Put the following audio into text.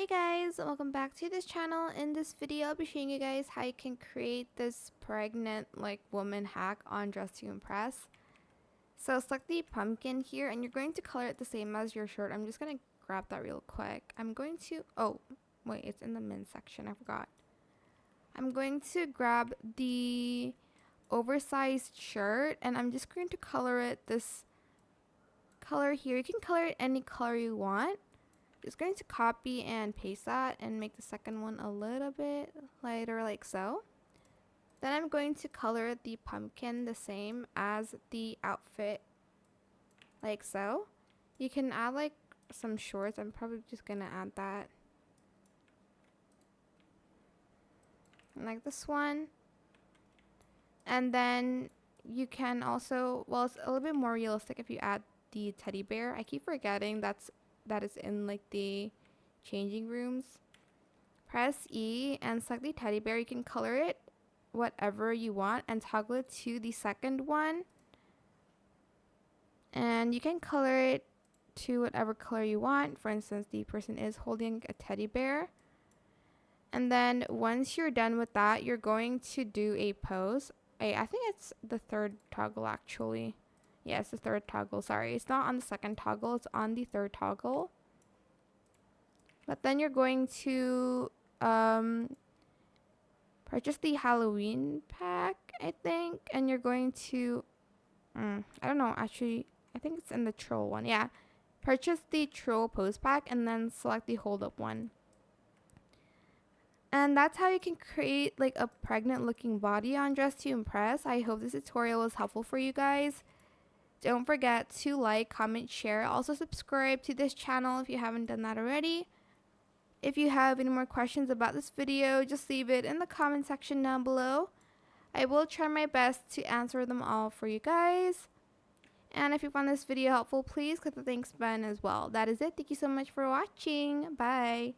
Hi guys, welcome back to this channel. In this video, I'll be showing you guys how you can create this pregnant woman hack on Dress to Impress. So select the pumpkin here and you're going to color it the same as your shirt. I'm just going to grab that real quick. Oh wait, it's in the men's section, I forgot. I'm going to grab the oversized shirt and I'm just going to color it this color here. You can color it any color you want. Just going to copy and paste that and make the second one a little bit lighter like so. Then I'm going to color the pumpkin the same as the outfit like so. You can add some shorts. I'm probably just gonna add that like this one. And then you can also, well, it's a little bit more realistic if you add the teddy bear. I keep forgetting that is in the changing rooms. Press E and select the teddy bear. You can color it whatever you want and toggle it to the second one. And you can color it to whatever color you want. For instance, the person is holding a teddy bear. And then once you're done with that, you're going to do a pose. I think it's the third toggle actually. Yeah, it's the third toggle. Sorry, it's not on the second toggle. It's on the third toggle. But then you're going to purchase the Halloween pack, I think. And you're going to, I don't know, actually, I think it's in the troll one. Yeah, purchase the troll pose pack and then select the hold up one. And that's how you can create a pregnant looking body on Dress to Impress. I hope this tutorial was helpful for you guys. Don't forget to like, comment, share. Also subscribe to this channel if you haven't done that already. If you have any more questions about this video, just leave it in the comment section down below. I will try my best to answer them all for you guys. And if you found this video helpful, please click the thanks button as well. That is it. Thank you so much for watching. Bye.